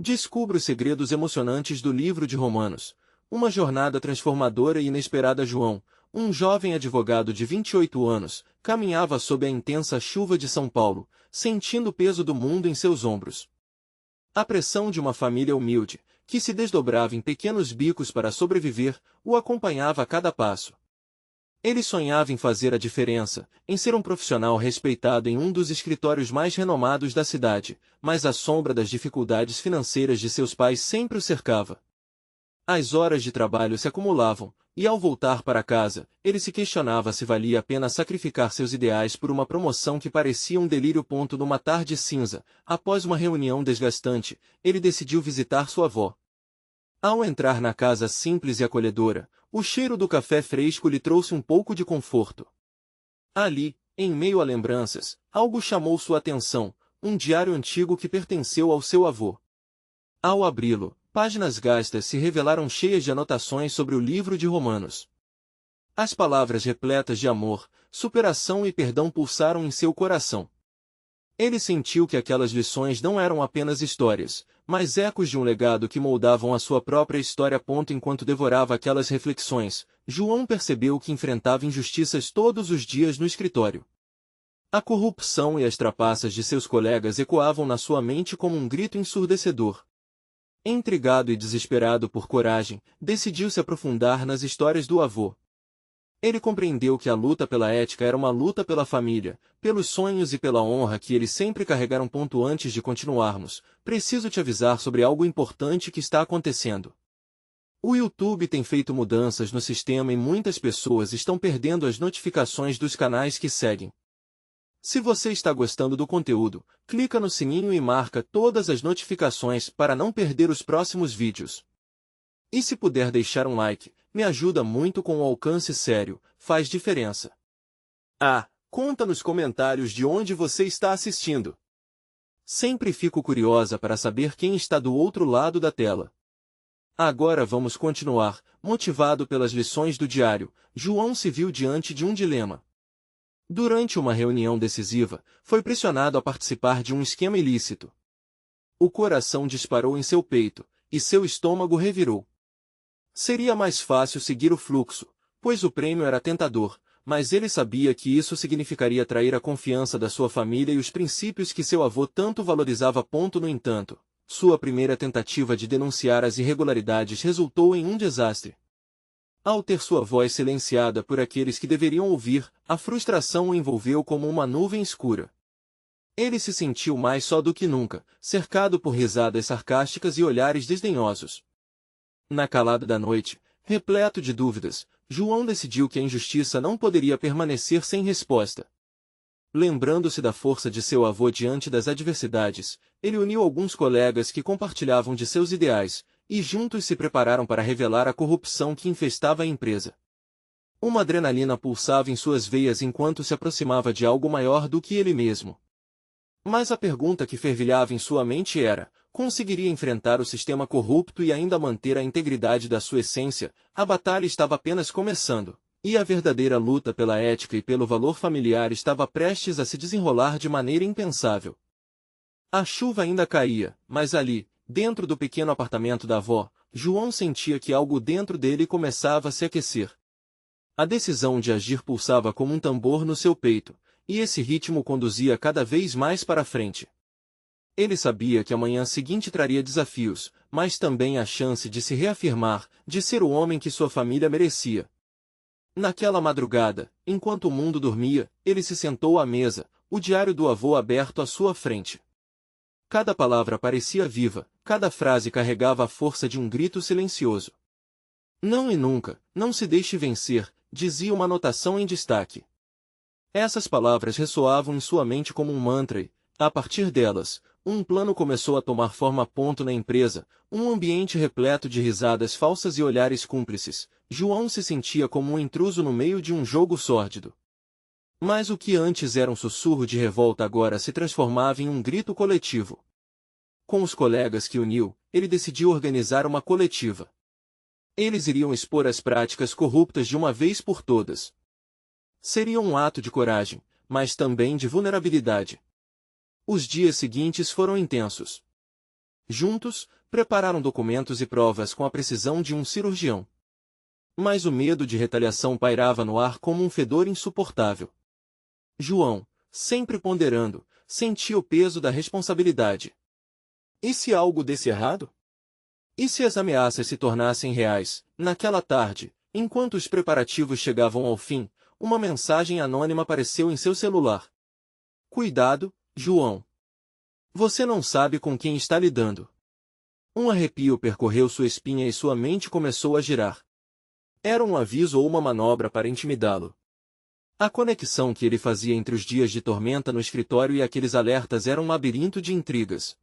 Descubra os segredos emocionantes do livro de Romanos. Uma jornada transformadora e inesperada. João, um jovem advogado de 28 anos, caminhava sob a intensa chuva de São Paulo, sentindo o peso do mundo em seus ombros. A pressão de uma família humilde, que se desdobrava em pequenos bicos para sobreviver, o acompanhava a cada passo. Ele sonhava em fazer a diferença, em ser um profissional respeitado em um dos escritórios mais renomados da cidade, mas a sombra das dificuldades financeiras de seus pais sempre o cercava. As horas de trabalho se acumulavam, e ao voltar para casa, ele se questionava se valia a pena sacrificar seus ideais por uma promoção que parecia um delírio. Numa tarde cinza, após uma reunião desgastante, ele decidiu visitar sua avó. Ao entrar na casa simples e acolhedora, o cheiro do café fresco lhe trouxe um pouco de conforto. Ali, em meio a lembranças, algo chamou sua atenção, um diário antigo que pertenceu ao seu avô. Ao abri-lo, páginas gastas se revelaram cheias de anotações sobre o livro de Romanos. As palavras repletas de amor, superação e perdão pulsaram em seu coração. Ele sentiu que aquelas lições não eram apenas histórias, mas ecos de um legado que moldavam a sua própria história. Enquanto devorava aquelas reflexões, João percebeu que enfrentava injustiças todos os dias no escritório. A corrupção e as trapaças de seus colegas ecoavam na sua mente como um grito ensurdecedor. Intrigado e desesperado por coragem, decidiu se aprofundar nas histórias do avô. Ele compreendeu que a luta pela ética era uma luta pela família, pelos sonhos e pela honra que eles sempre carregaram. Antes de continuarmos, preciso te avisar sobre algo importante que está acontecendo. O YouTube tem feito mudanças no sistema e muitas pessoas estão perdendo as notificações dos canais que seguem. Se você está gostando do conteúdo, clica no sininho e marca todas as notificações para não perder os próximos vídeos. E se puder deixar um like, me ajuda muito com o alcance. Sério, faz diferença. Conta nos comentários de onde você está assistindo. Sempre fico curiosa para saber quem está do outro lado da tela. Agora vamos continuar. Motivado pelas lições do diário, João se viu diante de um dilema. Durante uma reunião decisiva, foi pressionado a participar de um esquema ilícito. O coração disparou em seu peito, e seu estômago revirou. Seria mais fácil seguir o fluxo, pois o prêmio era tentador, mas ele sabia que isso significaria trair a confiança da sua família e os princípios que seu avô tanto valorizava. No entanto, sua primeira tentativa de denunciar as irregularidades resultou em um desastre. Ao ter sua voz silenciada por aqueles que deveriam ouvir, a frustração o envolveu como uma nuvem escura. Ele se sentiu mais só do que nunca, cercado por risadas sarcásticas e olhares desdenhosos. Na calada da noite, repleto de dúvidas, João decidiu que a injustiça não poderia permanecer sem resposta. Lembrando-se da força de seu avô diante das adversidades, ele uniu alguns colegas que compartilhavam de seus ideais, e juntos se prepararam para revelar a corrupção que infestava a empresa. Uma adrenalina pulsava em suas veias enquanto se aproximava de algo maior do que ele mesmo. Mas a pergunta que fervilhava em sua mente era: conseguiria enfrentar o sistema corrupto e ainda manter a integridade da sua essência? A batalha estava apenas começando, e a verdadeira luta pela ética e pelo valor familiar estava prestes a se desenrolar de maneira impensável. A chuva ainda caía, mas ali, dentro do pequeno apartamento da avó, João sentia que algo dentro dele começava a se aquecer. A decisão de agir pulsava como um tambor no seu peito, e esse ritmo conduzia cada vez mais para frente. Ele sabia que a manhã seguinte traria desafios, mas também a chance de se reafirmar, de ser o homem que sua família merecia. Naquela madrugada, enquanto o mundo dormia, ele se sentou à mesa, o diário do avô aberto à sua frente. Cada palavra parecia viva, cada frase carregava a força de um grito silencioso. Não e nunca, não se deixe vencer, dizia uma anotação em destaque. Essas palavras ressoavam em sua mente como um mantra e, a partir delas, um plano começou a tomar forma. Na empresa, um ambiente repleto de risadas falsas e olhares cúmplices, João se sentia como um intruso no meio de um jogo sórdido. Mas o que antes era um sussurro de revolta agora se transformava em um grito coletivo. Com os colegas que uniu, ele decidiu organizar uma coletiva. Eles iriam expor as práticas corruptas de uma vez por todas. Seria um ato de coragem, mas também de vulnerabilidade. Os dias seguintes foram intensos. Juntos, prepararam documentos e provas com a precisão de um cirurgião. Mas o medo de retaliação pairava no ar como um fedor insuportável. João, sempre ponderando, sentia o peso da responsabilidade. E se algo desse errado? E se as ameaças se tornassem reais? Naquela tarde, enquanto os preparativos chegavam ao fim, uma mensagem anônima apareceu em seu celular. Cuidado, João. Você não sabe com quem está lidando. Um arrepio percorreu sua espinha e sua mente começou a girar. Era um aviso ou uma manobra para intimidá-lo. A conexão que ele fazia entre os dias de tormenta no escritório e aqueles alertas era um labirinto de intrigas.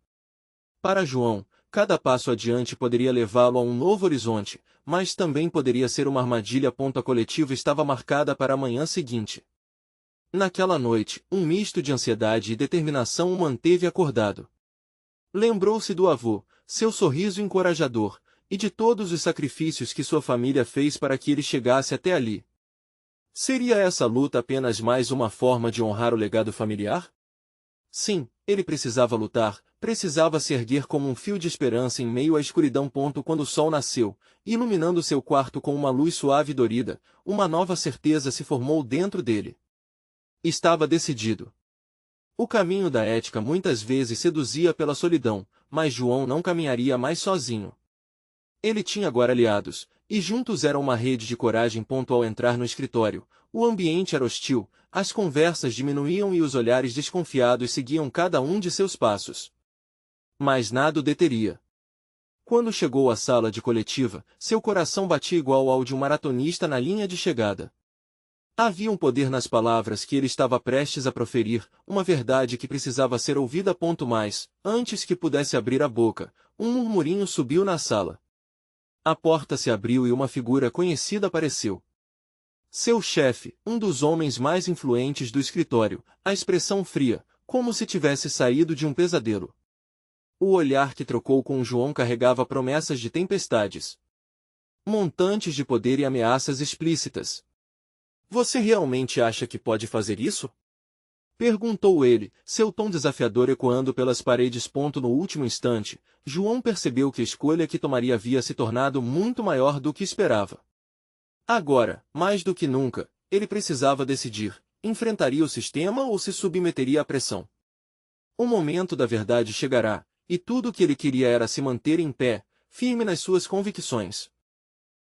Para João, cada passo adiante poderia levá-lo a um novo horizonte, mas também poderia ser uma armadilha. A coletiva estava marcada para a manhã seguinte. Naquela noite, um misto de ansiedade e determinação o manteve acordado. Lembrou-se do avô, seu sorriso encorajador, e de todos os sacrifícios que sua família fez para que ele chegasse até ali. Seria essa luta apenas mais uma forma de honrar o legado familiar? Sim, ele precisava lutar, precisava se erguer como um fio de esperança em meio à escuridão. Quando o sol nasceu, iluminando seu quarto com uma luz suave e dorida, uma nova certeza se formou dentro dele. Estava decidido. O caminho da ética muitas vezes seduzia pela solidão, mas João não caminharia mais sozinho. Ele tinha agora aliados, e juntos eram uma rede de coragem. Ao entrar no escritório, o ambiente era hostil, as conversas diminuíam e os olhares desconfiados seguiam cada um de seus passos. Mas nada o deteria. Quando chegou à sala de coletiva, seu coração batia igual ao de um maratonista na linha de chegada. Havia um poder nas palavras que ele estava prestes a proferir, uma verdade que precisava ser ouvida. Mas, antes que pudesse abrir a boca, um murmurinho subiu na sala. A porta se abriu e uma figura conhecida apareceu. Seu chefe, um dos homens mais influentes do escritório, a expressão fria, como se tivesse saído de um pesadelo. O olhar que trocou com João carregava promessas de tempestades. Montantes de poder e ameaças explícitas. Você realmente acha que pode fazer isso? Perguntou ele, seu tom desafiador ecoando pelas paredes. No último instante, João percebeu que a escolha que tomaria havia se tornado muito maior do que esperava. Agora, mais do que nunca, ele precisava decidir: enfrentaria o sistema ou se submeteria à pressão. O momento da verdade chegará, e tudo o que ele queria era se manter em pé, firme nas suas convicções.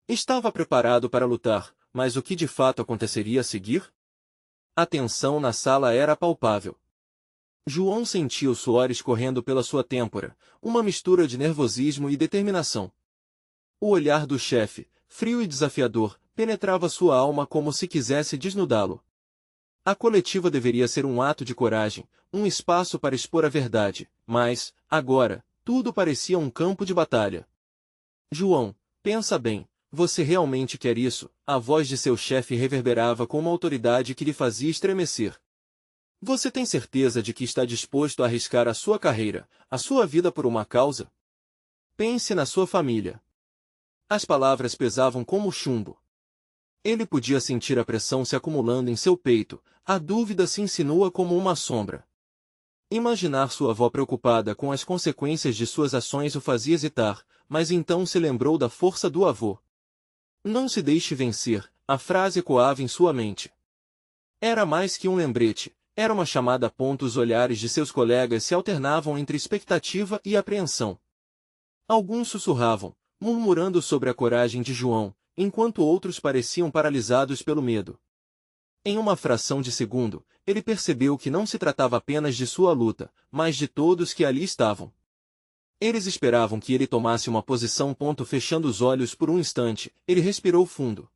Estava preparado para lutar, mas o que de fato aconteceria a seguir? A tensão na sala era palpável. João sentia os suores correndo pela sua têmpora, uma mistura de nervosismo e determinação. O olhar do chefe, frio e desafiador, penetrava sua alma como se quisesse desnudá-lo. A coletiva deveria ser um ato de coragem, um espaço para expor a verdade, mas, agora, tudo parecia um campo de batalha. João, pensa bem. Você realmente quer isso? A voz de seu chefe reverberava com uma autoridade que lhe fazia estremecer. Você tem certeza de que está disposto a arriscar a sua carreira, a sua vida por uma causa? Pense na sua família. As palavras pesavam como chumbo. Ele podia sentir a pressão se acumulando em seu peito, a dúvida se insinua como uma sombra. Imaginar sua avó preocupada com as consequências de suas ações o fazia hesitar, mas então se lembrou da força do avô. Não se deixe vencer, a frase ecoava em sua mente. Era mais que um lembrete, era uma chamada. Os olhares de seus colegas se alternavam entre expectativa e apreensão. Alguns sussurravam, murmurando sobre a coragem de João, enquanto outros pareciam paralisados pelo medo. Em uma fração de segundo, ele percebeu que não se tratava apenas de sua luta, mas de todos que ali estavam. Eles esperavam que ele tomasse uma posição. Fechando os olhos por um instante, ele respirou fundo.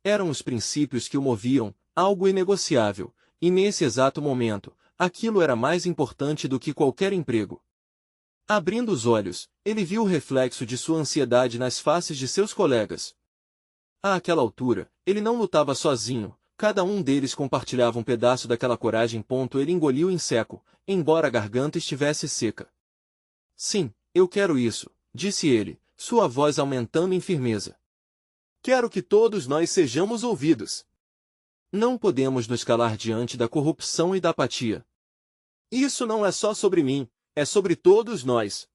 Eram os princípios que o moviam, algo inegociável, e nesse exato momento, aquilo era mais importante do que qualquer emprego. Abrindo os olhos, ele viu o reflexo de sua ansiedade nas faces de seus colegas. Àquela altura, ele não lutava sozinho, cada um deles compartilhava um pedaço daquela coragem. Ele engoliu em seco, embora a garganta estivesse seca. Sim, eu quero isso, disse ele, sua voz aumentando em firmeza. Quero que todos nós sejamos ouvidos. Não podemos nos calar diante da corrupção e da apatia. Isso não é só sobre mim, é sobre todos nós.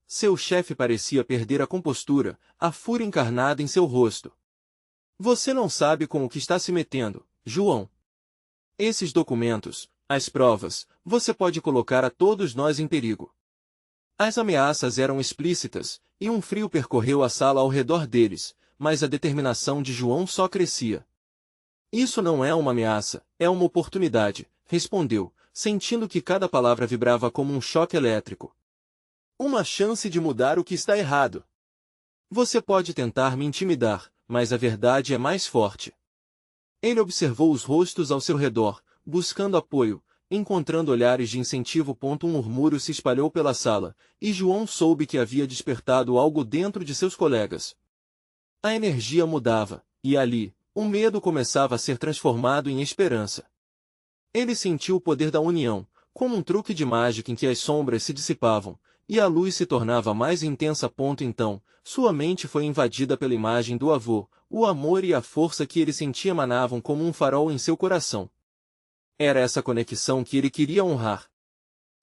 Seu chefe parecia perder a compostura, a fúria encarnada em seu rosto. Você não sabe com o que está se metendo, João. Esses documentos, as provas, você pode colocar a todos nós em perigo. As ameaças eram explícitas, e um frio percorreu a sala ao redor deles, mas a determinação de João só crescia. Isso não é uma ameaça, é uma oportunidade, respondeu, sentindo que cada palavra vibrava como um choque elétrico. Uma chance de mudar o que está errado. Você pode tentar me intimidar, mas a verdade é mais forte. Ele observou os rostos ao seu redor, buscando apoio, encontrando olhares de incentivo. Um murmúrio se espalhou pela sala, e João soube que havia despertado algo dentro de seus colegas. A energia mudava, e ali, o medo começava a ser transformado em esperança. Ele sentiu o poder da união, como um truque de mágica em que as sombras se dissipavam, e a luz se tornava mais intensa. Então, sua mente foi invadida pela imagem do avô, o amor e a força que ele sentia emanavam como um farol em seu coração. Era essa conexão que ele queria honrar.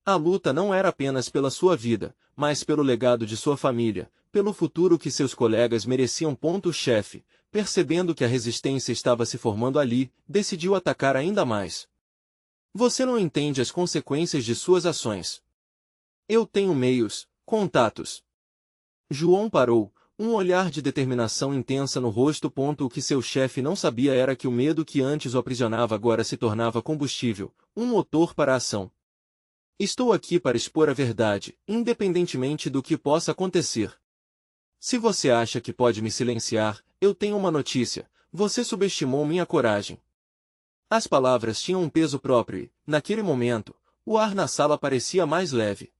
A luta não era apenas pela sua vida, mas pelo legado de sua família, pelo futuro que seus colegas mereciam. O chefe, percebendo que a resistência estava se formando ali, decidiu atacar ainda mais. Você não entende as consequências de suas ações. Eu tenho meios, contatos. João parou, um olhar de determinação intensa no rosto. O que seu chefe não sabia era que o medo que antes o aprisionava agora se tornava combustível, um motor para a ação. Estou aqui para expor a verdade, independentemente do que possa acontecer. Se você acha que pode me silenciar, eu tenho uma notícia: você subestimou minha coragem. As palavras tinham um peso próprio e, naquele momento, o ar na sala parecia mais leve.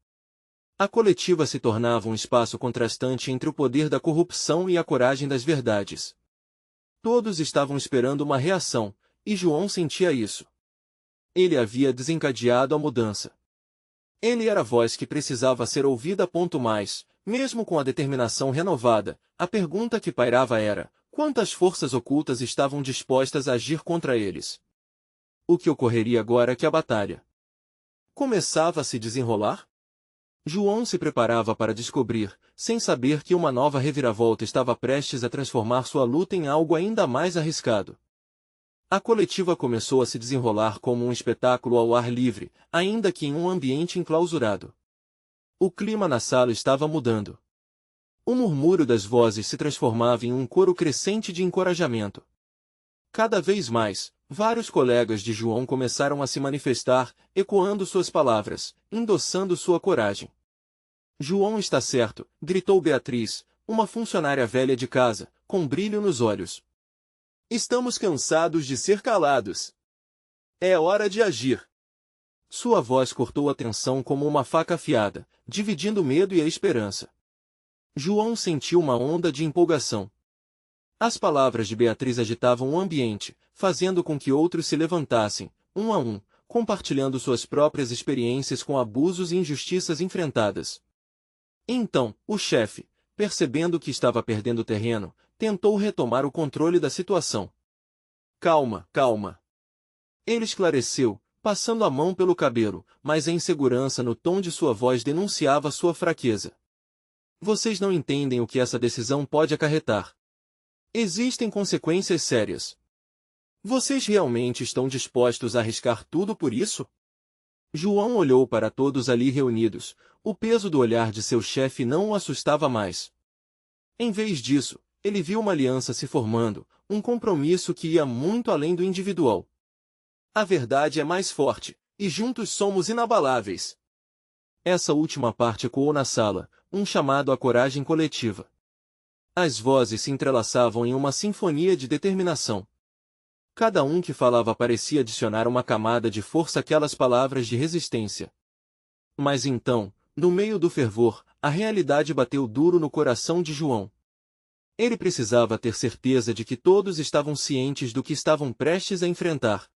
A coletiva se tornava um espaço contrastante entre o poder da corrupção e a coragem das verdades. Todos estavam esperando uma reação, e João sentia isso. Ele havia desencadeado a mudança. Ele era a voz que precisava ser ouvida. Mais, mesmo com a determinação renovada, a pergunta que pairava era: quantas forças ocultas estavam dispostas a agir contra eles? O que ocorreria agora que a batalha começava a se desenrolar? João se preparava para descobrir, sem saber que uma nova reviravolta estava prestes a transformar sua luta em algo ainda mais arriscado. A coletiva começou a se desenrolar como um espetáculo ao ar livre, ainda que em um ambiente enclausurado. O clima na sala estava mudando. O murmúrio das vozes se transformava em um coro crescente de encorajamento. Cada vez mais, vários colegas de João começaram a se manifestar, ecoando suas palavras, endossando sua coragem. João está certo, gritou Beatriz, uma funcionária velha de casa, com brilho nos olhos. Estamos cansados de ser calados. É hora de agir. Sua voz cortou a tensão como uma faca afiada, dividindo o medo e a esperança. João sentiu uma onda de empolgação. As palavras de Beatriz agitavam o ambiente, fazendo com que outros se levantassem, um a um, compartilhando suas próprias experiências com abusos e injustiças enfrentadas. Então, o chefe, percebendo que estava perdendo terreno, tentou retomar o controle da situação. Calma, calma. Ele esclareceu, passando a mão pelo cabelo, mas a insegurança no tom de sua voz denunciava sua fraqueza. Vocês não entendem o que essa decisão pode acarretar. Existem consequências sérias. Vocês realmente estão dispostos a arriscar tudo por isso? João olhou para todos ali reunidos, o peso do olhar de seu chefe não o assustava mais. Em vez disso, ele viu uma aliança se formando, um compromisso que ia muito além do individual. A verdade é mais forte, e juntos somos inabaláveis. Essa última parte ecoou na sala, um chamado à coragem coletiva. As vozes se entrelaçavam em uma sinfonia de determinação. Cada um que falava parecia adicionar uma camada de força àquelas palavras de resistência. Mas então, no meio do fervor, a realidade bateu duro no coração de João. Ele precisava ter certeza de que todos estavam cientes do que estavam prestes a enfrentar.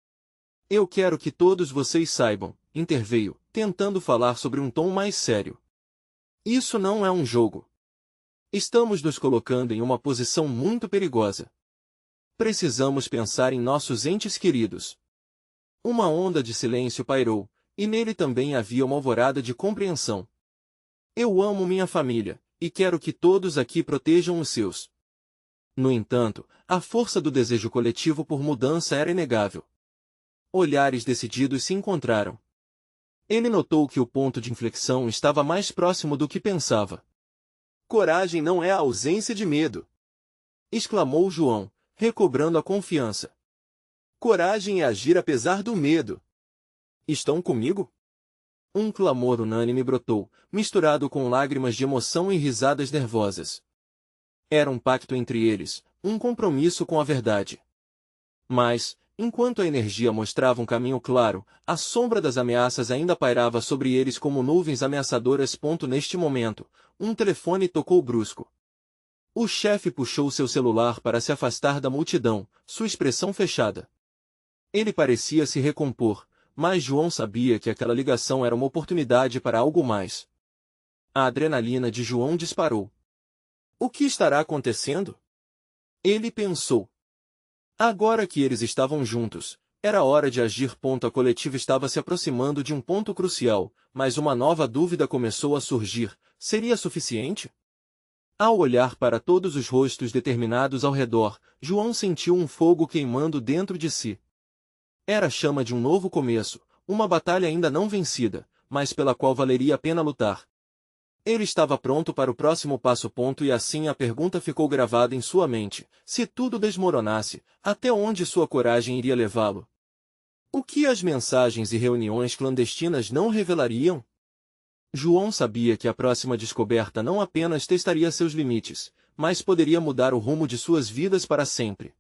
Eu quero que todos vocês saibam, interveio, tentando falar sobre um tom mais sério. Isso não é um jogo. Estamos nos colocando em uma posição muito perigosa. Precisamos pensar em nossos entes queridos. Uma onda de silêncio pairou, e nele também havia uma alvorada de compreensão. Eu amo minha família, e quero que todos aqui protejam os seus. No entanto, a força do desejo coletivo por mudança era inegável. Olhares decididos se encontraram. Ele notou que o ponto de inflexão estava mais próximo do que pensava. Coragem não é a ausência de medo, exclamou João, recobrando a confiança. Coragem é agir apesar do medo. Estão comigo? Um clamor unânime brotou, misturado com lágrimas de emoção e risadas nervosas. Era um pacto entre eles, um compromisso com a verdade. Mas, enquanto a energia mostrava um caminho claro, a sombra das ameaças ainda pairava sobre eles como nuvens ameaçadoras. Neste momento, um telefone tocou brusco. O chefe puxou seu celular para se afastar da multidão, sua expressão fechada. Ele parecia se recompor, mas João sabia que aquela ligação era uma oportunidade para algo mais. A adrenalina de João disparou. O que estará acontecendo? Ele pensou. Agora que eles estavam juntos, era hora de agir. A coletiva estava se aproximando de um ponto crucial, mas uma nova dúvida começou a surgir: seria suficiente? Ao olhar para todos os rostos determinados ao redor, João sentiu um fogo queimando dentro de si. Era a chama de um novo começo, uma batalha ainda não vencida, mas pela qual valeria a pena lutar. Ele estava pronto para o próximo passo. E assim a pergunta ficou gravada em sua mente: se tudo desmoronasse, até onde sua coragem iria levá-lo? O que as mensagens e reuniões clandestinas não revelariam? João sabia que a próxima descoberta não apenas testaria seus limites, mas poderia mudar o rumo de suas vidas para sempre.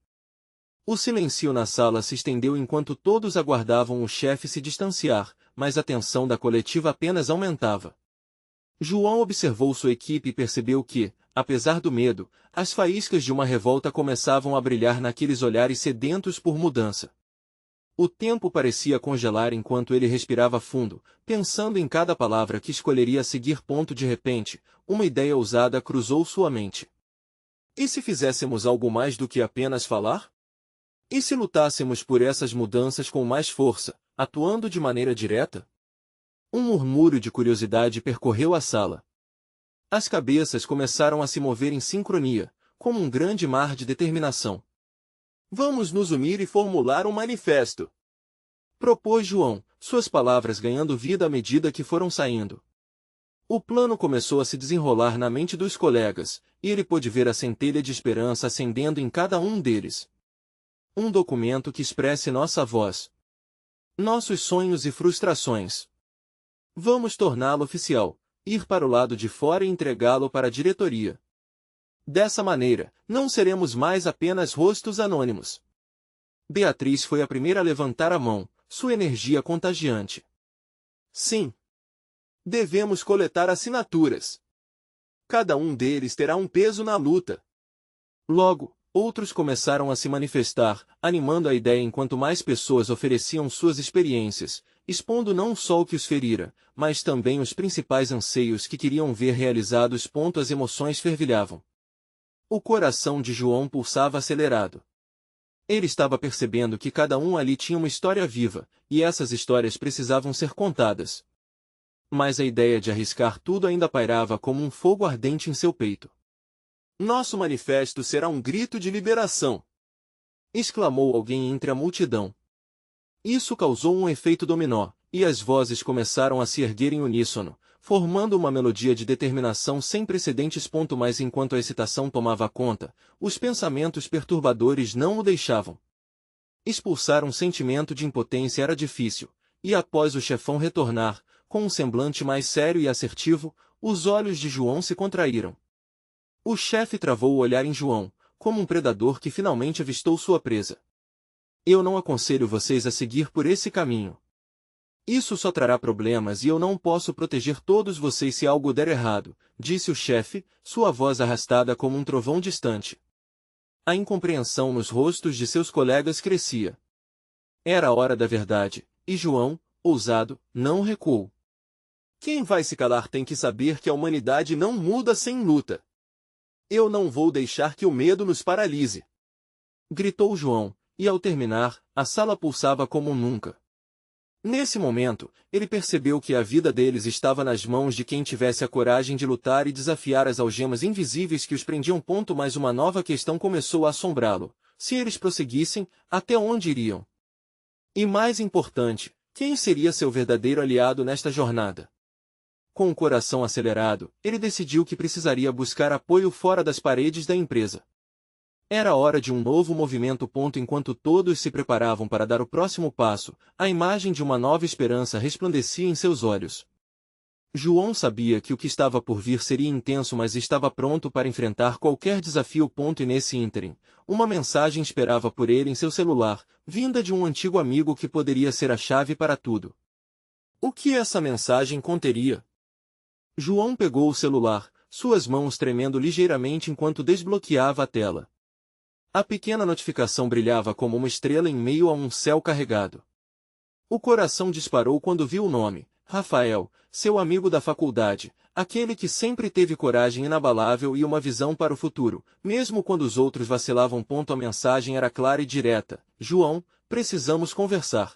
O silêncio na sala se estendeu enquanto todos aguardavam o chefe se distanciar, mas a tensão da coletiva apenas aumentava. João observou sua equipe e percebeu que, apesar do medo, as faíscas de uma revolta começavam a brilhar naqueles olhares sedentos por mudança. O tempo parecia congelar enquanto ele respirava fundo, pensando em cada palavra que escolheria a seguir. De repente, uma ideia ousada cruzou sua mente. E se fizéssemos algo mais do que apenas falar? E se lutássemos por essas mudanças com mais força, atuando de maneira direta? Um murmúrio de curiosidade percorreu a sala. As cabeças começaram a se mover em sincronia, como um grande mar de determinação. Vamos nos unir e formular um manifesto, propôs João, suas palavras ganhando vida à medida que foram saindo. O plano começou a se desenrolar na mente dos colegas, e ele pôde ver a centelha de esperança acendendo em cada um deles. Um documento que expresse nossa voz, nossos sonhos e frustrações. Vamos torná-lo oficial, ir para o lado de fora e entregá-lo para a diretoria. Dessa maneira, não seremos mais apenas rostos anônimos. Beatriz foi a primeira a levantar a mão, sua energia contagiante. Sim. Devemos coletar assinaturas. Cada um deles terá um peso na luta. Logo, outros começaram a se manifestar, animando a ideia enquanto mais pessoas ofereciam suas experiências, expondo não só o que os ferira, mas também os principais anseios que queriam ver realizados. As emoções fervilhavam. O coração de João pulsava acelerado. Ele estava percebendo que cada um ali tinha uma história viva, e essas histórias precisavam ser contadas. Mas a ideia de arriscar tudo ainda pairava como um fogo ardente em seu peito. Nosso manifesto será um grito de liberação, exclamou alguém entre a multidão. Isso causou um efeito dominó, e as vozes começaram a se erguer em uníssono, formando uma melodia de determinação sem precedentes. Mas enquanto a excitação tomava conta, os pensamentos perturbadores não o deixavam. Expulsar um sentimento de impotência era difícil, e após o chefão retornar, com um semblante mais sério e assertivo, os olhos de João se contraíram. O chefe travou o olhar em João, como um predador que finalmente avistou sua presa. Eu não aconselho vocês a seguir por esse caminho. Isso só trará problemas e eu não posso proteger todos vocês se algo der errado, disse o chefe, sua voz arrastada como um trovão distante. A incompreensão nos rostos de seus colegas crescia. Era a hora da verdade, e João, ousado, não recuou. Quem vai se calar tem que saber que a humanidade não muda sem luta. Eu não vou deixar que o medo nos paralise, gritou João, e ao terminar, a sala pulsava como nunca. Nesse momento, ele percebeu que a vida deles estava nas mãos de quem tivesse a coragem de lutar e desafiar as algemas invisíveis que os prendiam. Mas uma nova questão começou a assombrá-lo. Se eles prosseguissem, até onde iriam? E mais importante, quem seria seu verdadeiro aliado nesta jornada? Com o coração acelerado, ele decidiu que precisaria buscar apoio fora das paredes da empresa. Era hora de um novo movimento. Enquanto todos se preparavam para dar o próximo passo, a imagem de uma nova esperança resplandecia em seus olhos. João sabia que o que estava por vir seria intenso, mas estava pronto para enfrentar qualquer desafio. E nesse ínterim, uma mensagem esperava por ele em seu celular, vinda de um antigo amigo que poderia ser a chave para tudo. O que essa mensagem conteria? João pegou o celular, suas mãos tremendo ligeiramente enquanto desbloqueava a tela. A pequena notificação brilhava como uma estrela em meio a um céu carregado. O coração disparou quando viu o nome, Rafael, seu amigo da faculdade, aquele que sempre teve coragem inabalável e uma visão para o futuro, mesmo quando os outros vacilavam. A mensagem era clara e direta: João, precisamos conversar.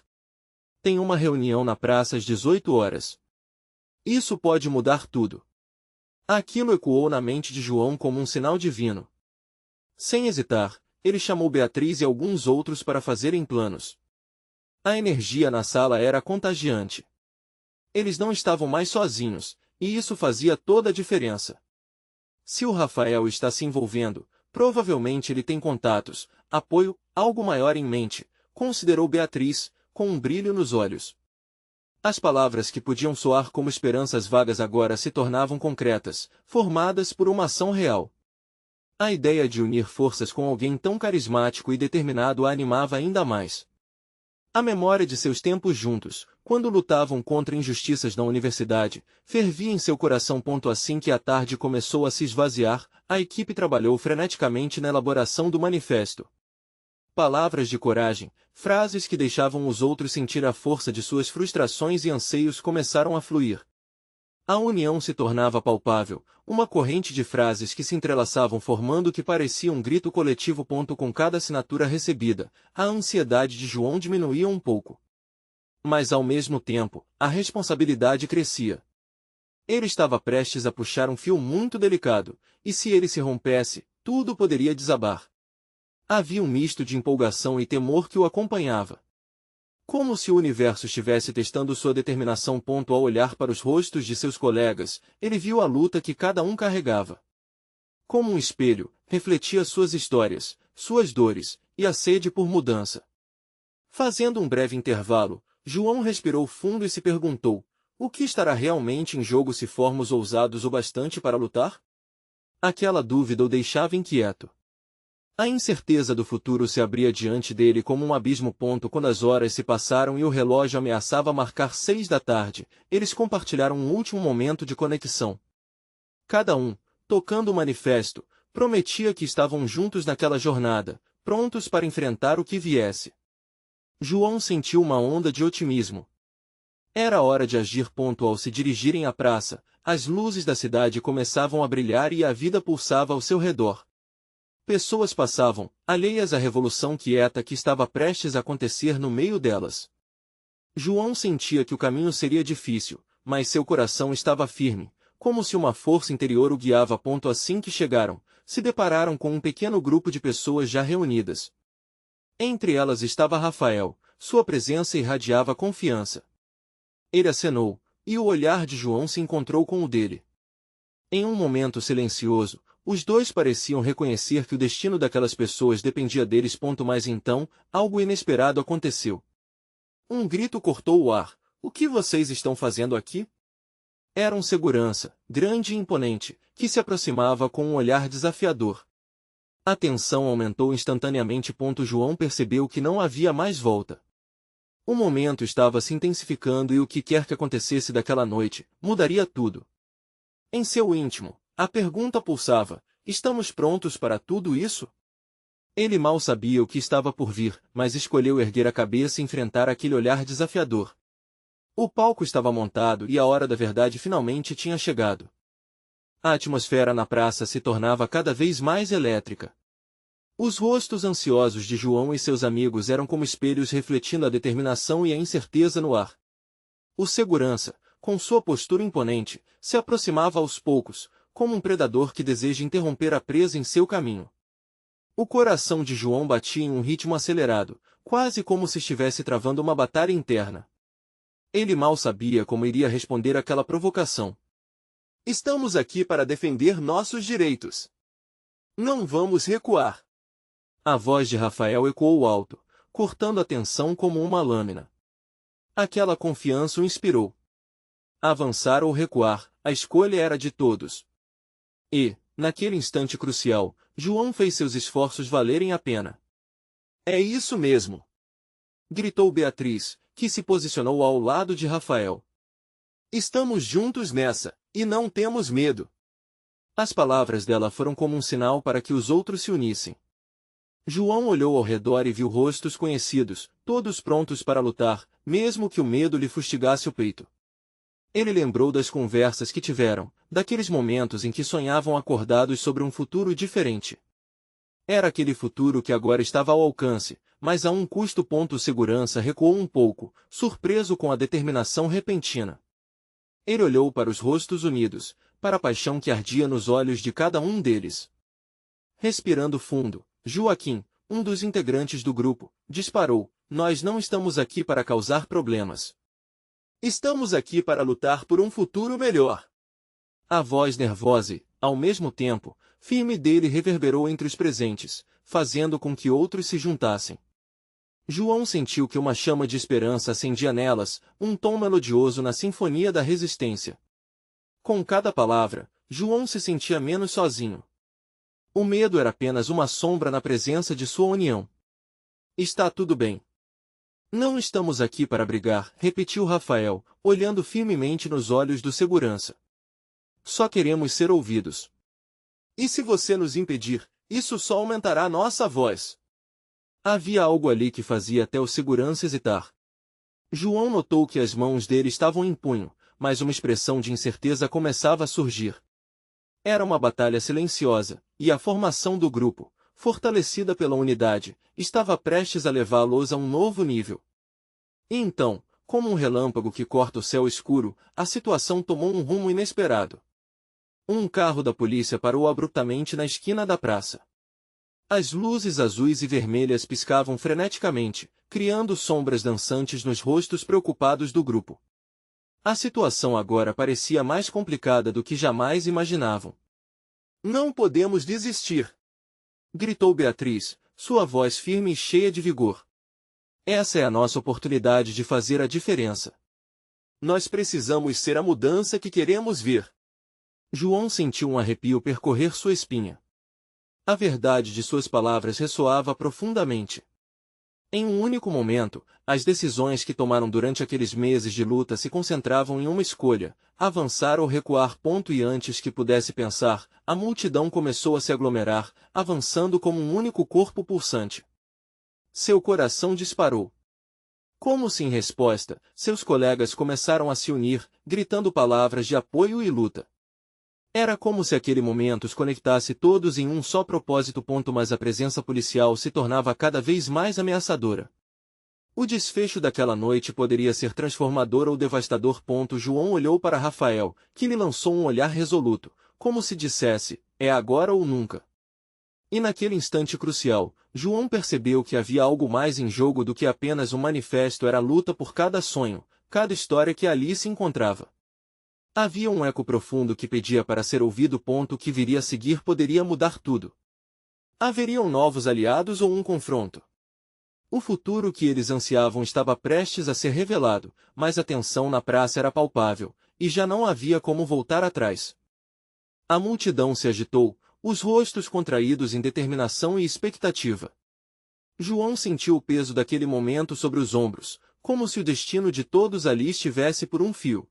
Tem uma reunião na praça às 18 horas. Isso pode mudar tudo. Aquilo ecoou na mente de João como um sinal divino. Sem hesitar, ele chamou Beatriz e alguns outros para fazerem planos. A energia na sala era contagiante. Eles não estavam mais sozinhos, e isso fazia toda a diferença. Se o Rafael está se envolvendo, provavelmente ele tem contatos, apoio, algo maior em mente, considerou Beatriz, com um brilho nos olhos. As palavras que podiam soar como esperanças vagas agora se tornavam concretas, formadas por uma ação real. A ideia de unir forças com alguém tão carismático e determinado a animava ainda mais. A memória de seus tempos juntos, quando lutavam contra injustiças na universidade, fervia em seu coração. Assim que a tarde começou a se esvaziar, a equipe trabalhou freneticamente na elaboração do manifesto. Palavras de coragem, frases que deixavam os outros sentir a força de suas frustrações e anseios começaram a fluir. A união se tornava palpável, uma corrente de frases que se entrelaçavam formando o que parecia um grito coletivo. Com cada assinatura recebida, a ansiedade de João diminuía um pouco. Mas ao mesmo tempo, a responsabilidade crescia. Ele estava prestes a puxar um fio muito delicado, e se ele se rompesse, tudo poderia desabar. Havia um misto de empolgação e temor que o acompanhava. Como se o universo estivesse testando sua determinação. Ao olhar para os rostos de seus colegas, ele viu a luta que cada um carregava. Como um espelho, refletia suas histórias, suas dores, e a sede por mudança. Fazendo um breve intervalo, João respirou fundo e se perguntou: o que estará realmente em jogo se formos ousados o bastante para lutar? Aquela dúvida o deixava inquieto. A incerteza do futuro se abria diante dele como um abismo. Quando as horas se passaram e o relógio ameaçava marcar 6 da tarde, eles compartilharam um último momento de conexão. Cada um, tocando o manifesto, prometia que estavam juntos naquela jornada, prontos para enfrentar o que viesse. João sentiu uma onda de otimismo. Era hora de agir. Ao se dirigirem à praça, as luzes da cidade começavam a brilhar e a vida pulsava ao seu redor. Pessoas passavam, alheias à revolução quieta que estava prestes a acontecer no meio delas. João sentia que o caminho seria difícil, mas seu coração estava firme, como se uma força interior o guiava. Assim que chegaram, se depararam com um pequeno grupo de pessoas já reunidas. Entre elas estava Rafael, sua presença irradiava confiança. Ele acenou, e o olhar de João se encontrou com o dele. Em um momento silencioso, os dois pareciam reconhecer que o destino daquelas pessoas dependia deles. Mas então, algo inesperado aconteceu. Um grito cortou o ar: o que vocês estão fazendo aqui? Era um segurança, grande e imponente, que se aproximava com um olhar desafiador. A tensão aumentou instantaneamente. João percebeu que não havia mais volta. O momento estava se intensificando e o que quer que acontecesse daquela noite, mudaria tudo. Em seu íntimo, a pergunta pulsava: estamos prontos para tudo isso? Ele mal sabia o que estava por vir, mas escolheu erguer a cabeça e enfrentar aquele olhar desafiador. O palco estava montado e a hora da verdade finalmente tinha chegado. A atmosfera na praça se tornava cada vez mais elétrica. Os rostos ansiosos de João e seus amigos eram como espelhos refletindo a determinação e a incerteza no ar. O segurança, com sua postura imponente, se aproximava aos poucos, como um predador que deseja interromper a presa em seu caminho. O coração de João batia em um ritmo acelerado, quase como se estivesse travando uma batalha interna. Ele mal sabia como iria responder àquela provocação. Estamos aqui para defender nossos direitos. Não vamos recuar. A voz de Rafael ecoou alto, cortando a tensão como uma lâmina. Aquela confiança o inspirou. Avançar ou recuar, a escolha era de todos. E, naquele instante crucial, João fez seus esforços valerem a pena. É isso mesmo! Gritou Beatriz, que se posicionou ao lado de Rafael. Estamos juntos nessa, e não temos medo. As palavras dela foram como um sinal para que os outros se unissem. João olhou ao redor e viu rostos conhecidos, todos prontos para lutar, mesmo que o medo lhe fustigasse o peito. Ele lembrou das conversas que tiveram, daqueles momentos em que sonhavam acordados sobre um futuro diferente. Era aquele futuro que agora estava ao alcance, mas a um custo. Segurança recuou um pouco, surpreso com a determinação repentina. Ele olhou para os rostos unidos, para a paixão que ardia nos olhos de cada um deles. Respirando fundo, Joaquim, um dos integrantes do grupo, disparou: Nós não estamos aqui para causar problemas. Estamos aqui para lutar por um futuro melhor. A voz nervosa e, ao mesmo tempo, firme dele reverberou entre os presentes, fazendo com que outros se juntassem. João sentiu que uma chama de esperança acendia nelas, um tom melodioso na sinfonia da resistência. Com cada palavra, João se sentia menos sozinho. O medo era apenas uma sombra na presença de sua união. Está tudo bem. Não estamos aqui para brigar, repetiu Rafael, olhando firmemente nos olhos do segurança. Só queremos ser ouvidos. E se você nos impedir, isso só aumentará nossa voz. Havia algo ali que fazia até o segurança hesitar. João notou que as mãos dele estavam em punho, mas uma expressão de incerteza começava a surgir. Era uma batalha silenciosa, e a formação do grupo, fortalecida pela unidade, estava prestes a levá-los a um novo nível. E então, como um relâmpago que corta o céu escuro, a situação tomou um rumo inesperado. Um carro da polícia parou abruptamente na esquina da praça. As luzes azuis e vermelhas piscavam freneticamente, criando sombras dançantes nos rostos preocupados do grupo. A situação agora parecia mais complicada do que jamais imaginavam. Não podemos desistir! Gritou Beatriz, sua voz firme e cheia de vigor. Essa é a nossa oportunidade de fazer a diferença. Nós precisamos ser a mudança que queremos ver. João sentiu um arrepio percorrer sua espinha. A verdade de suas palavras ressoava profundamente. Em um único momento, as decisões que tomaram durante aqueles meses de luta se concentravam em uma escolha: avançar ou recuar. E antes que pudesse pensar, a multidão começou a se aglomerar, avançando como um único corpo pulsante. Seu coração disparou. Como se em resposta, seus colegas começaram a se unir, gritando palavras de apoio e luta. Era como se aquele momento os conectasse todos em um só propósito. Mas a presença policial se tornava cada vez mais ameaçadora. O desfecho daquela noite poderia ser transformador ou devastador. João olhou para Rafael, que lhe lançou um olhar resoluto, como se dissesse: é agora ou nunca. E naquele instante crucial, João percebeu que havia algo mais em jogo do que apenas um manifesto. Era a luta por cada sonho, cada história que ali se encontrava. Havia um eco profundo que pedia para ser ouvido. O que viria a seguir poderia mudar tudo. Haveriam novos aliados ou um confronto. O futuro que eles ansiavam estava prestes a ser revelado, mas a tensão na praça era palpável, e já não havia como voltar atrás. A multidão se agitou, os rostos contraídos em determinação e expectativa. João sentiu o peso daquele momento sobre os ombros, como se o destino de todos ali estivesse por um fio.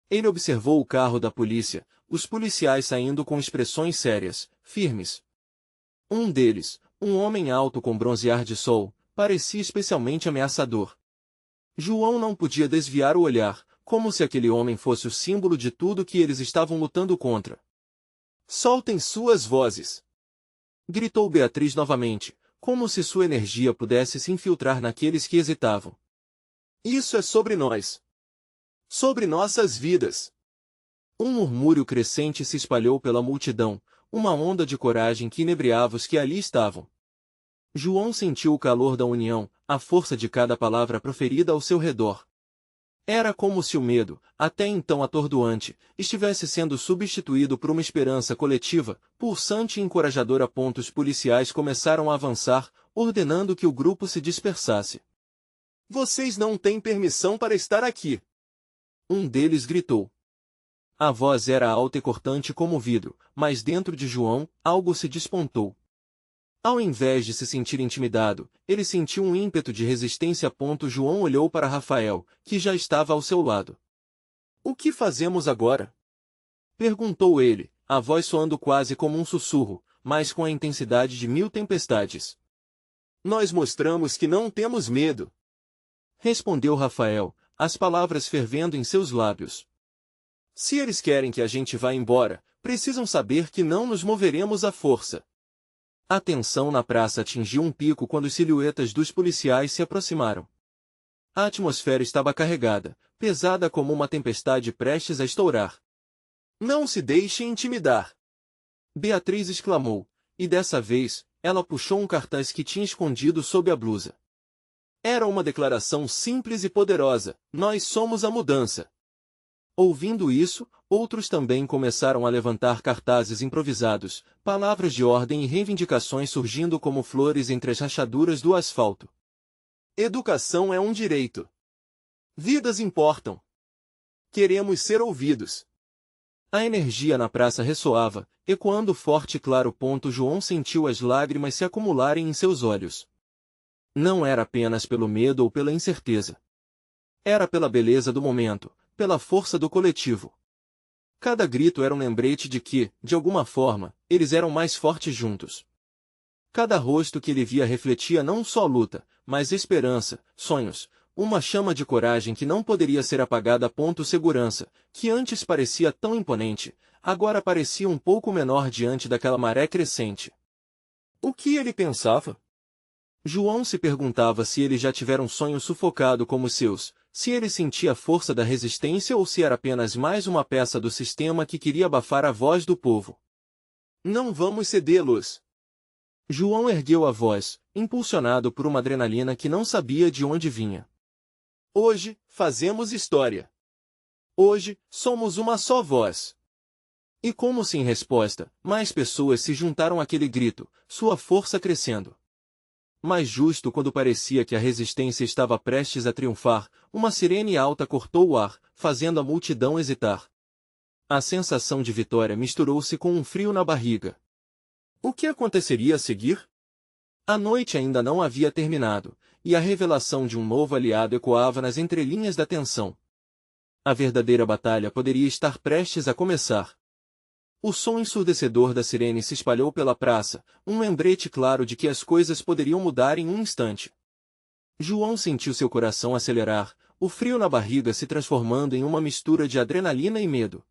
Ele observou o carro da polícia, os policiais saindo com expressões sérias, firmes. Um deles, um homem alto com bronzear de sol, parecia especialmente ameaçador. João não podia desviar o olhar, como se aquele homem fosse o símbolo de tudo que eles estavam lutando contra. Soltem suas vozes! gritou Beatriz novamente, como se sua energia pudesse se infiltrar naqueles que hesitavam. Isso é sobre nós. Sobre nossas vidas. Um murmúrio crescente se espalhou pela multidão, uma onda de coragem que inebriava os que ali estavam. João sentiu o calor da união, a força de cada palavra proferida ao seu redor. Era como se o medo, até então atordoante, estivesse sendo substituído por uma esperança coletiva, pulsante e encorajadora. Os policiais começaram a avançar, ordenando que o grupo se dispersasse. Vocês não têm permissão para estar aqui. Um deles gritou. A voz era alta e cortante como vidro, mas dentro de João, algo se despontou. Ao invés de se sentir intimidado, ele sentiu um ímpeto de resistência. João olhou para Rafael, que já estava ao seu lado. O que fazemos agora? Perguntou ele, a voz soando quase como um sussurro, mas com a intensidade de 1000 tempestades. Nós mostramos que não temos medo. Respondeu Rafael, as palavras fervendo em seus lábios. Se eles querem que a gente vá embora, precisam saber que não nos moveremos à força. A tensão na praça atingiu um pico quando as silhuetas dos policiais se aproximaram. A atmosfera estava carregada, pesada como uma tempestade prestes a estourar. Não se deixe intimidar! Beatriz exclamou, e dessa vez, ela puxou um cartaz que tinha escondido sob a blusa. Era uma declaração simples e poderosa: nós somos a mudança. Ouvindo isso, outros também começaram a levantar cartazes improvisados, palavras de ordem e reivindicações surgindo como flores entre as rachaduras do asfalto. Educação é um direito. Vidas importam. Queremos ser ouvidos. A energia na praça ressoava, ecoando forte e claro. João sentiu as lágrimas se acumularem em seus olhos. Não era apenas pelo medo ou pela incerteza. Era pela beleza do momento, pela força do coletivo. Cada grito era um lembrete de que, de alguma forma, eles eram mais fortes juntos. Cada rosto que ele via refletia não só luta, mas esperança, sonhos, uma chama de coragem que não poderia ser apagada. Segurança, que antes parecia tão imponente, agora parecia um pouco menor diante daquela maré crescente. O que ele pensava? João se perguntava se ele já tivera um sonho sufocado como os seus, se ele sentia a força da resistência ou se era apenas mais uma peça do sistema que queria abafar a voz do povo. Não vamos cedê-los! João ergueu a voz, impulsionado por uma adrenalina que não sabia de onde vinha. Hoje, fazemos história. Hoje, somos uma só voz. E como se em resposta, mais pessoas se juntaram àquele grito, sua força crescendo. Mas justo quando parecia que a resistência estava prestes a triunfar, uma sirene alta cortou o ar, fazendo a multidão hesitar. A sensação de vitória misturou-se com um frio na barriga. O que aconteceria a seguir? A noite ainda não havia terminado, e a revelação de um novo aliado ecoava nas entrelinhas da tensão. A verdadeira batalha poderia estar prestes a começar. O som ensurdecedor da sirene se espalhou pela praça, um lembrete claro de que as coisas poderiam mudar em um instante. João sentiu seu coração acelerar, o frio na barriga se transformando em uma mistura de adrenalina e medo.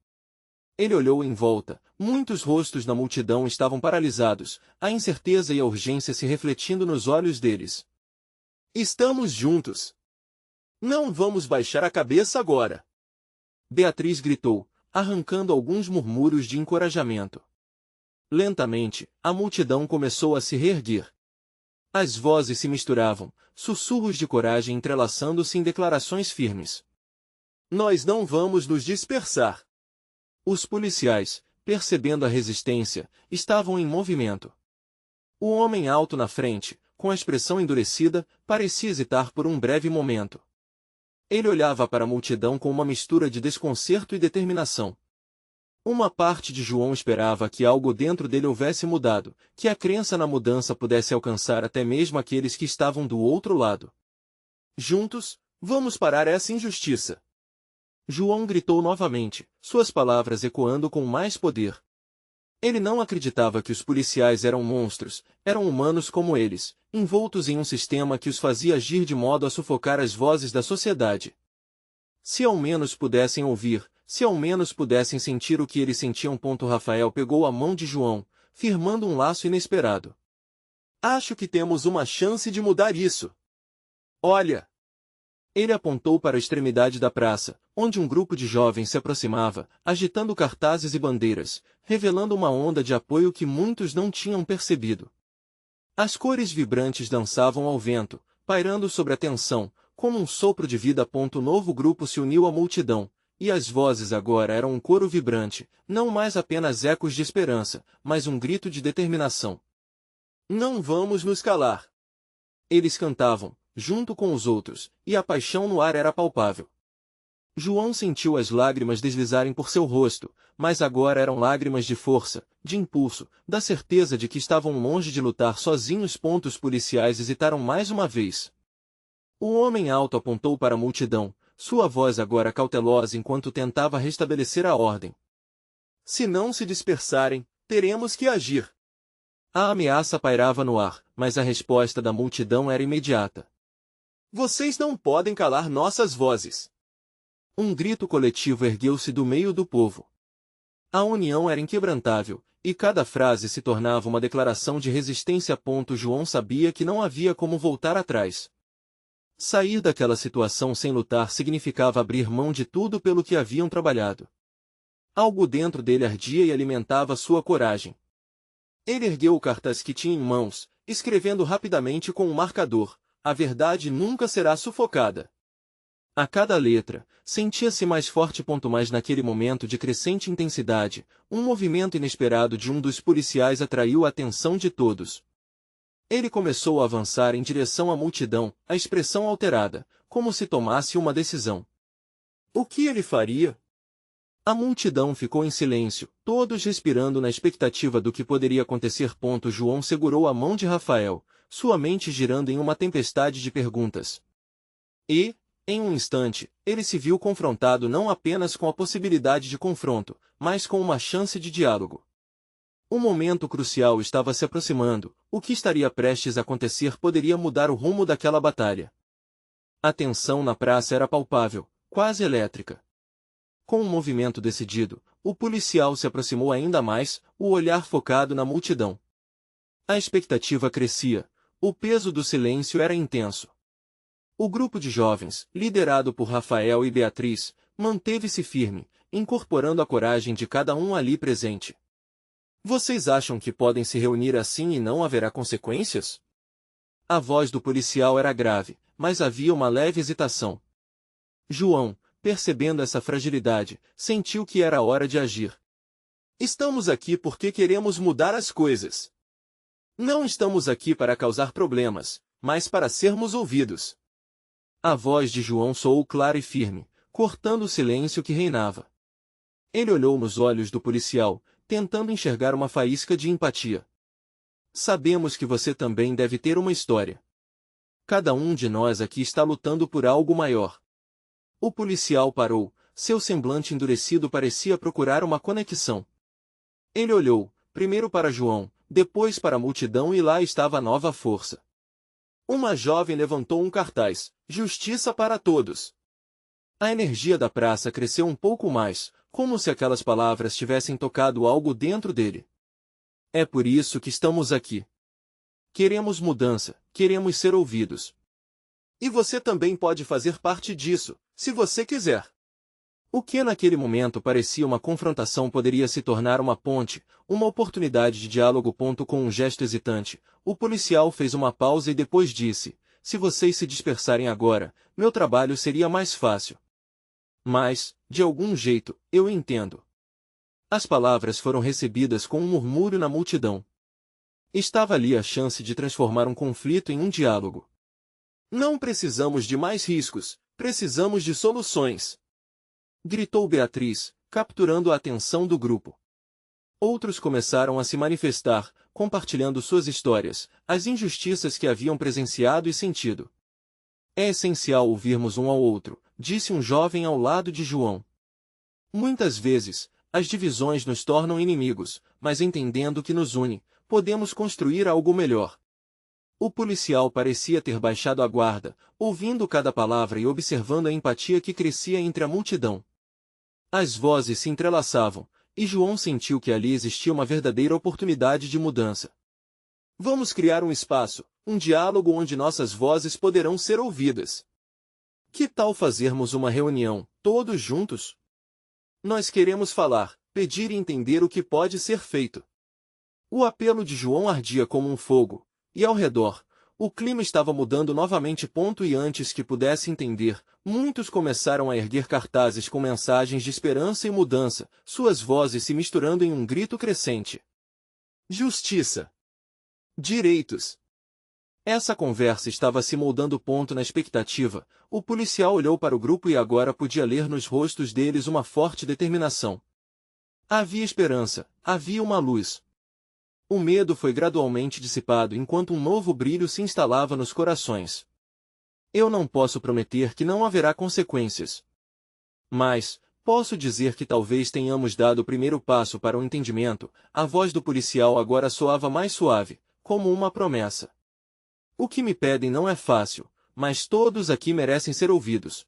Ele olhou em volta, muitos rostos na multidão estavam paralisados, a incerteza e a urgência se refletindo nos olhos deles. Estamos juntos! Não vamos baixar a cabeça agora! Beatriz gritou, arrancando alguns murmúrios de encorajamento. Lentamente, a multidão começou a se reerguer. As vozes se misturavam, sussurros de coragem entrelaçando-se em declarações firmes. Nós não vamos nos dispersar. Os policiais, percebendo a resistência, estavam em movimento. O homem alto na frente, com a expressão endurecida, parecia hesitar por um breve momento. Ele olhava para a multidão com uma mistura de desconcerto e determinação. Uma parte de João esperava que algo dentro dele houvesse mudado, que a crença na mudança pudesse alcançar até mesmo aqueles que estavam do outro lado. Juntos, vamos parar essa injustiça! João gritou novamente, suas palavras ecoando com mais poder. Ele não acreditava que os policiais eram monstros, eram humanos como eles, envoltos em um sistema que os fazia agir de modo a sufocar as vozes da sociedade. Se ao menos pudessem ouvir, se ao menos pudessem sentir o que eles sentiam. Rafael pegou a mão de João, firmando um laço inesperado. Acho que temos uma chance de mudar isso. Olha! Ele apontou para a extremidade da praça, onde um grupo de jovens se aproximava, agitando cartazes e bandeiras, revelando uma onda de apoio que muitos não tinham percebido. As cores vibrantes dançavam ao vento, pairando sobre a tensão, como um sopro de vida. O novo grupo se uniu à multidão, e as vozes agora eram um coro vibrante, não mais apenas ecos de esperança, mas um grito de determinação. Não vamos nos calar! Eles cantavam, junto com os outros, e a paixão no ar era palpável. João sentiu as lágrimas deslizarem por seu rosto, mas agora eram lágrimas de força, de impulso, da certeza de que estavam longe de lutar sozinhos. Os policiais hesitaram mais uma vez. O homem alto apontou para a multidão, sua voz agora cautelosa enquanto tentava restabelecer a ordem. Se não se dispersarem, teremos que agir. A ameaça pairava no ar, mas a resposta da multidão era imediata. Vocês não podem calar nossas vozes. Um grito coletivo ergueu-se do meio do povo. A união era inquebrantável, e cada frase se tornava uma declaração de resistência. João sabia que não havia como voltar atrás. Sair daquela situação sem lutar significava abrir mão de tudo pelo que haviam trabalhado. Algo dentro dele ardia e alimentava sua coragem. Ele ergueu o cartaz que tinha em mãos, escrevendo rapidamente com um marcador: a verdade nunca será sufocada. A cada letra, sentia-se mais forte. Mas naquele momento de crescente intensidade, um movimento inesperado de um dos policiais atraiu a atenção de todos. Ele começou a avançar em direção à multidão, a expressão alterada, como se tomasse uma decisão. O que ele faria? A multidão ficou em silêncio, todos respirando na expectativa do que poderia acontecer. João segurou a mão de Rafael, sua mente girando em uma tempestade de perguntas. E, em um instante, ele se viu confrontado não apenas com a possibilidade de confronto, mas com uma chance de diálogo. Um momento crucial estava se aproximando, o que estaria prestes a acontecer poderia mudar o rumo daquela batalha. A tensão na praça era palpável, quase elétrica. Com um movimento decidido, o policial se aproximou ainda mais, o olhar focado na multidão. A expectativa crescia, o peso do silêncio era intenso. O grupo de jovens, liderado por Rafael e Beatriz, manteve-se firme, incorporando a coragem de cada um ali presente. Vocês acham que podem se reunir assim e não haverá consequências? A voz do policial era grave, mas havia uma leve hesitação. João, percebendo essa fragilidade, sentiu que era hora de agir. Estamos aqui porque queremos mudar as coisas. Não estamos aqui para causar problemas, mas para sermos ouvidos. A voz de João soou clara e firme, cortando o silêncio que reinava. Ele olhou nos olhos do policial, tentando enxergar uma faísca de empatia. Sabemos que você também deve ter uma história. Cada um de nós aqui está lutando por algo maior. O policial parou, seu semblante endurecido parecia procurar uma conexão. Ele olhou, primeiro para João, depois para a multidão e lá estava a nova força. Uma jovem levantou um cartaz: Justiça para todos. A energia da praça cresceu um pouco mais, como se aquelas palavras tivessem tocado algo dentro dele. É por isso que estamos aqui. Queremos mudança, queremos ser ouvidos. E você também pode fazer parte disso, se você quiser. O que naquele momento parecia uma confrontação poderia se tornar uma ponte, uma oportunidade de diálogo. Com um gesto hesitante, o policial fez uma pausa e depois disse: se vocês se dispersarem agora, meu trabalho seria mais fácil. Mas, de algum jeito, eu entendo. As palavras foram recebidas com um murmúrio na multidão. Estava ali a chance de transformar um conflito em um diálogo. Não precisamos de mais riscos, precisamos de soluções. Gritou Beatriz, capturando a atenção do grupo. Outros começaram a se manifestar, compartilhando suas histórias, as injustiças que haviam presenciado e sentido. É essencial ouvirmos um ao outro, disse um jovem ao lado de João. Muitas vezes, as divisões nos tornam inimigos, mas entendendo o que nos une, podemos construir algo melhor. O policial parecia ter baixado a guarda, ouvindo cada palavra e observando a empatia que crescia entre a multidão. As vozes se entrelaçavam, e João sentiu que ali existia uma verdadeira oportunidade de mudança. Vamos criar um espaço, um diálogo onde nossas vozes poderão ser ouvidas. Que tal fazermos uma reunião, todos juntos? Nós queremos falar, pedir e entender o que pode ser feito. O apelo de João ardia como um fogo, e ao redor, o clima estava mudando novamente. E antes que pudesse entender, muitos começaram a erguer cartazes com mensagens de esperança e mudança, suas vozes se misturando em um grito crescente. Justiça! Direitos! Essa conversa estava se moldando. Na expectativa, o policial olhou para o grupo e agora podia ler nos rostos deles uma forte determinação. Havia esperança, havia uma luz. O medo foi gradualmente dissipado enquanto um novo brilho se instalava nos corações. Eu não posso prometer que não haverá consequências. Mas, posso dizer que talvez tenhamos dado o primeiro passo para o entendimento. A voz do policial agora soava mais suave, como uma promessa. O que me pedem não é fácil, mas todos aqui merecem ser ouvidos.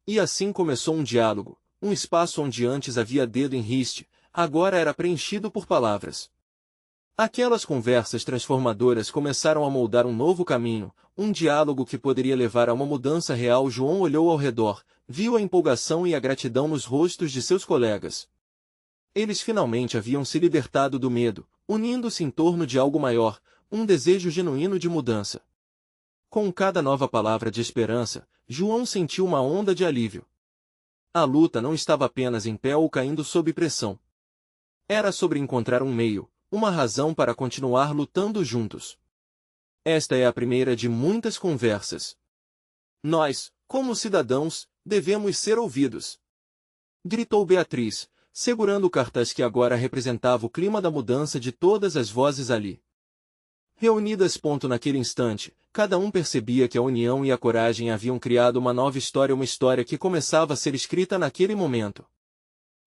E assim começou um diálogo, um espaço onde antes havia dedo em riste, agora era preenchido por palavras. Aquelas conversas transformadoras começaram a moldar um novo caminho, um diálogo que poderia levar a uma mudança real. João olhou ao redor, viu a empolgação e a gratidão nos rostos de seus colegas. Eles finalmente haviam se libertado do medo, unindo-se em torno de algo maior, um desejo genuíno de mudança. Com cada nova palavra de esperança, João sentiu uma onda de alívio. A luta não estava apenas em pé ou caindo sob pressão. Era sobre encontrar um meio, uma razão para continuar lutando juntos. Esta é a primeira de muitas conversas. Nós, como cidadãos, devemos ser ouvidos. Gritou Beatriz, segurando o cartaz que agora representava o clima da mudança de todas as vozes ali. Reunidas. Naquele instante, cada um percebia que a união e a coragem haviam criado uma nova história, uma história que começava a ser escrita naquele momento.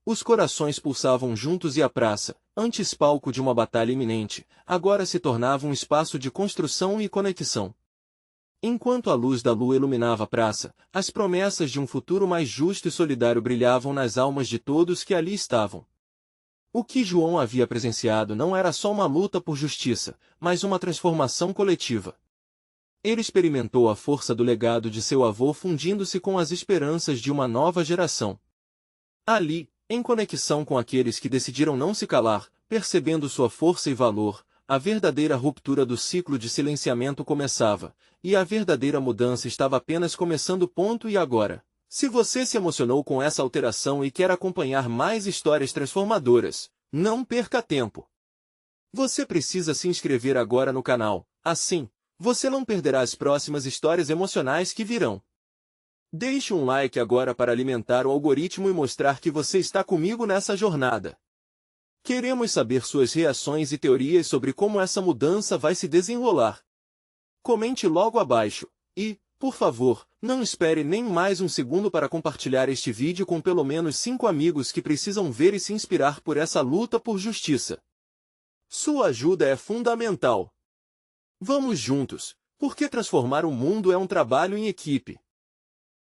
Os corações pulsavam juntos e a praça, antes palco de uma batalha iminente, agora se tornava um espaço de construção e conexão. Enquanto a luz da lua iluminava a praça, as promessas de um futuro mais justo e solidário brilhavam nas almas de todos que ali estavam. O que João havia presenciado não era só uma luta por justiça, mas uma transformação coletiva. Ele experimentou a força do legado de seu avô fundindo-se com as esperanças de uma nova geração. Ali, em conexão com aqueles que decidiram não se calar, percebendo sua força e valor, a verdadeira ruptura do ciclo de silenciamento começava, e a verdadeira mudança estava apenas começando. E agora? Se você se emocionou com essa alteração e quer acompanhar mais histórias transformadoras, não perca tempo. Você precisa se inscrever agora no canal, assim, você não perderá as próximas histórias emocionais que virão. Deixe um like agora para alimentar o algoritmo e mostrar que você está comigo nessa jornada. Queremos saber suas reações e teorias sobre como essa mudança vai se desenrolar. Comente logo abaixo, e, por favor, não espere nem mais um segundo para compartilhar este vídeo com pelo menos 5 amigos que precisam ver e se inspirar por essa luta por justiça. Sua ajuda é fundamental. Vamos juntos, porque transformar o mundo é um trabalho em equipe.